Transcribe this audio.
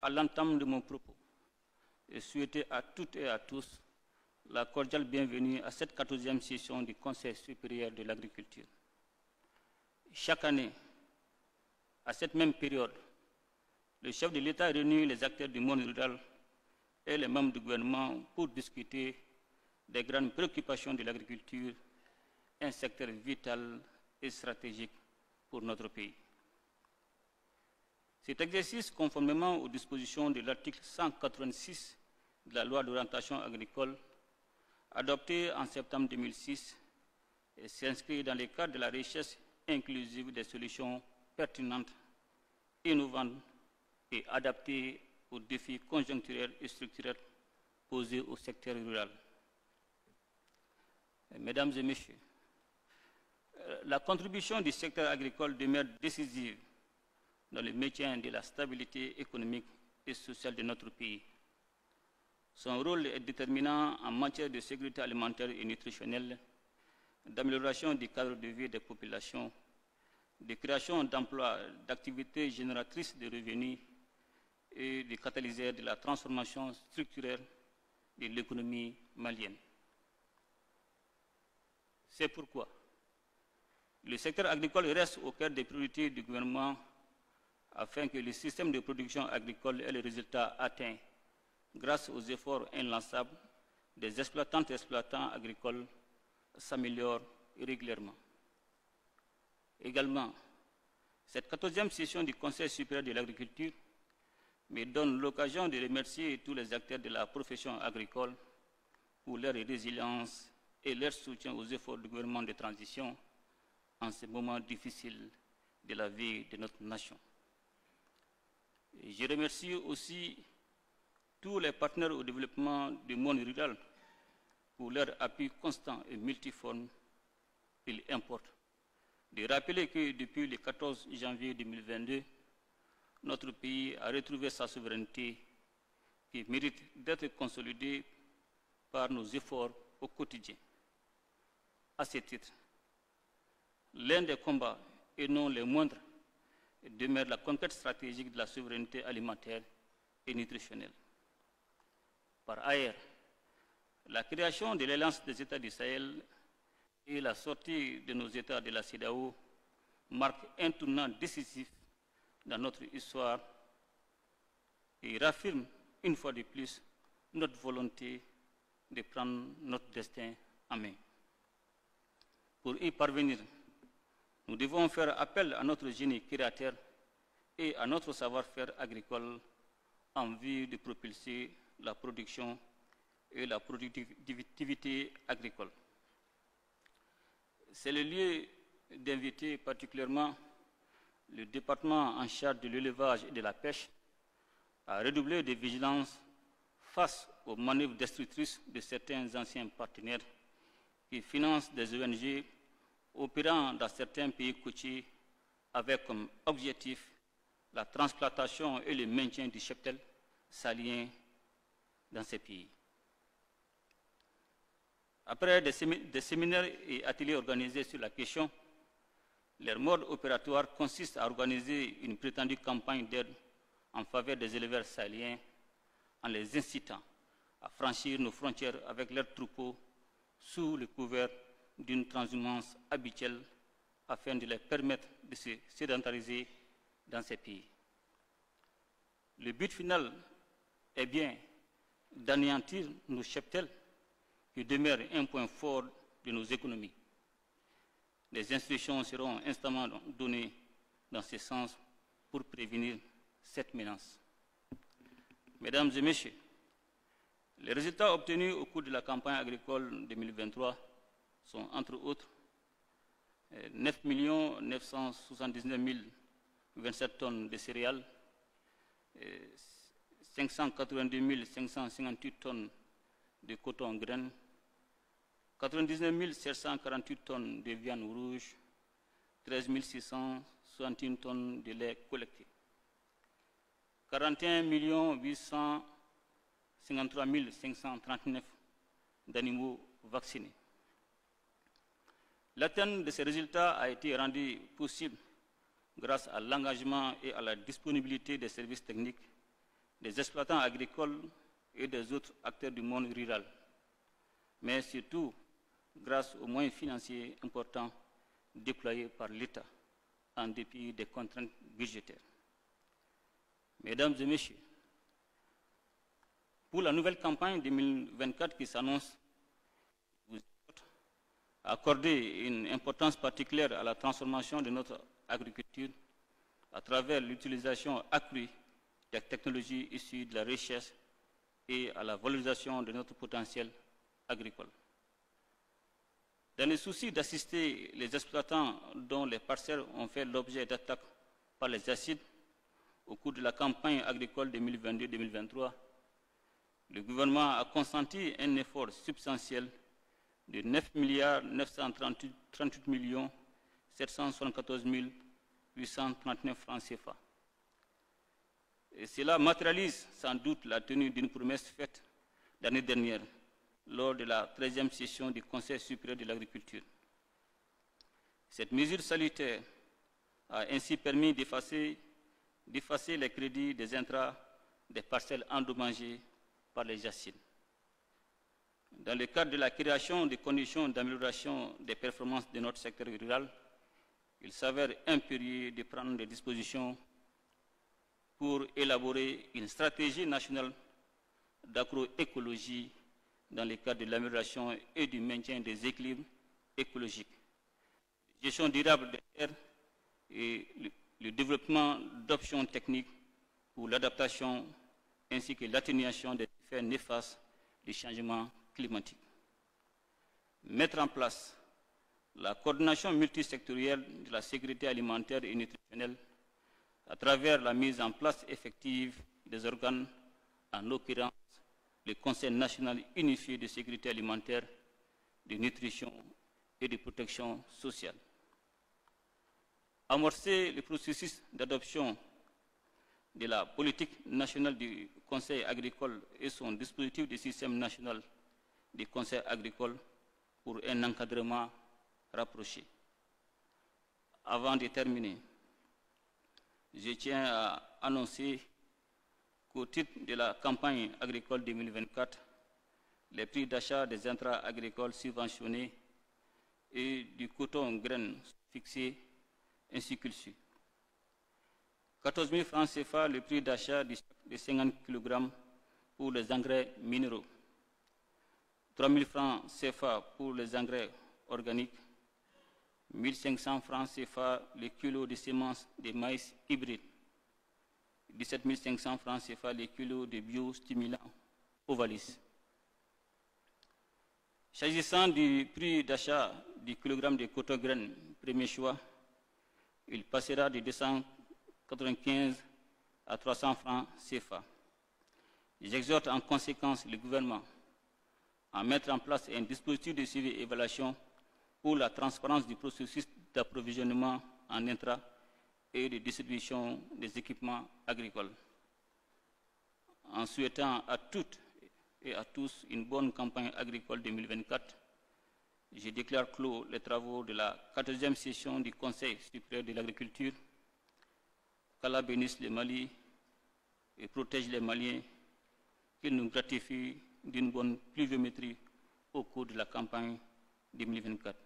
À l'entame de mon propos, et souhaiter à toutes et à tous la cordiale bienvenue à cette 14e session du Conseil supérieur de l'agriculture. Chaque année, à cette même période, le chef de l'État réunit les acteurs du monde rural et les membres du gouvernement pour discuter des grandes préoccupations de l'agriculture, un secteur vital et stratégique pour notre pays. Cet exercice, conformément aux dispositions de l'article 186 de la loi d'orientation agricole, adoptée en septembre 2006, s'inscrit dans le cadre de la recherche inclusive des solutions pertinentes, innovantes et adaptées aux défis conjoncturels et structurels posés au secteur rural. Mesdames et Messieurs, la contribution du secteur agricole demeure décisive dans le maintien de la stabilité économique et sociale de notre pays. Son rôle est déterminant en matière de sécurité alimentaire et nutritionnelle, d'amélioration du cadre de vie des populations, de création d'emplois, d'activités génératrices de revenus et de catalyseur de la transformation structurelle de l'économie malienne. C'est pourquoi le secteur agricole reste au cœur des priorités du gouvernement afin que le système de production agricole et les résultats atteints grâce aux efforts inlançables des exploitantes et exploitants agricoles s'améliorent régulièrement. Également, cette 14e session du Conseil supérieur de l'agriculture me donne l'occasion de remercier tous les acteurs de la profession agricole pour leur résilience et leur soutien aux efforts du gouvernement de transition en ces moments difficiles de la vie de notre nation. Et je remercie aussi tous les partenaires au développement du monde rural pour leur appui constant et multiforme. Il importe de rappeler que depuis le 14 janvier 2022, notre pays a retrouvé sa souveraineté qui mérite d'être consolidée par nos efforts au quotidien. À ce titre, l'un des combats, et non les moindres, demeure la conquête stratégique de la souveraineté alimentaire et nutritionnelle. Par ailleurs, la création de l'Alliance des États du Sahel et la sortie de nos États de la CEDEAO marquent un tournant décisif dans notre histoire et raffirment une fois de plus notre volonté de prendre notre destin en main. Pour y parvenir, nous devons faire appel à notre génie créateur et à notre savoir-faire agricole en vue de propulser la production et la productivité agricole. C'est le lieu d'inviter particulièrement le département en charge de l'élevage et de la pêche à redoubler de vigilance face aux manœuvres destructrices de certains anciens partenaires qui financent des ONG opérant dans certains pays côtiers avec comme objectif la transplantation et le maintien du cheptel salien dans ces pays. Après des séminaires et ateliers organisés sur la question, leur mode opératoire consiste à organiser une prétendue campagne d'aide en faveur des éleveurs sahéliens en les incitant à franchir nos frontières avec leurs troupeaux sous le couvert d'une transhumance habituelle afin de les permettre de se sédentariser dans ces pays. Le but final est bien d'anéantir nos cheptels qui demeurent un point fort de nos économies. Des instructions seront instamment données dans ce sens pour prévenir cette menace. Mesdames et Messieurs, les résultats obtenus au cours de la campagne agricole 2023 sont entre autres 9 979 027 tonnes de céréales, 582 558 tonnes de coton graines, 99 748 tonnes de viande rouge, 13 661 tonnes de lait collecté, 41 853 539 d'animaux vaccinés. L'atteinte de ces résultats a été rendue possible grâce à l'engagement et à la disponibilité des services techniques des exploitants agricoles et des autres acteurs du monde rural, mais surtout grâce aux moyens financiers importants déployés par l'État en dépit des contraintes budgétaires. Mesdames et Messieurs, pour la nouvelle campagne 2024 qui s'annonce, vous accordez une importance particulière à la transformation de notre agriculture à travers l'utilisation accrue des technologies issues de la recherche et à la valorisation de notre potentiel agricole. Dans le souci d'assister les exploitants dont les parcelles ont fait l'objet d'attaques par les acides au cours de la campagne agricole 2022-2023, le gouvernement a consenti un effort substantiel de 9 938 774 839 francs CFA. Et cela matérialise sans doute la tenue d'une promesse faite l'année dernière lors de la 13e session du Conseil supérieur de l'agriculture. Cette mesure salutaire a ainsi permis d'effacer les crédits des intrants des parcelles endommagées par les acides. Dans le cadre de la création des conditions d'amélioration des performances de notre secteur rural, il s'avère impérieux de prendre des dispositions pour élaborer une stratégie nationale d'agroécologie dans le cadre de l'amélioration et du maintien des équilibres écologiques, gestion durable des terres et le développement d'options techniques pour l'adaptation ainsi que l'atténuation des effets néfastes du changement climatique. Mettre en place la coordination multisectorielle de la sécurité alimentaire et nutritionnelle à travers la mise en place effective des organes, en l'occurrence le Conseil national unifié de sécurité alimentaire, de nutrition et de protection sociale. Amorcer le processus d'adoption de la politique nationale du Conseil agricole et son dispositif de système national du Conseil agricole pour un encadrement rapproché. Avant de terminer, je tiens à annoncer qu'au titre de la campagne agricole 2024, les prix d'achat des intrants agricoles subventionnés et du coton graines fixés ainsi que le suit. 14 000 francs CFA le prix d'achat de 50 kg pour les engrais minéraux. 3 000 francs CFA pour les engrais organiques. 1 500 francs CFA le kilo de semences de maïs hybride. 17 500 francs CFA le kilo de biostimulants Ovalis. S'agissant du prix d'achat du kilogramme de coton graines premier choix, il passera de 295 à 300 francs CFA. J'exhorte en conséquence le gouvernement à mettre en place un dispositif de suivi et évaluation pour la transparence du processus d'approvisionnement en intrants et de distribution des équipements agricoles. En souhaitant à toutes et à tous une bonne campagne agricole 2024, je déclare clos les travaux de la 14e session du Conseil supérieur de l'agriculture. Qu'Allah bénisse le Mali et protège les Maliens, qu'il nous gratifie d'une bonne pluviométrie au cours de la campagne 2024.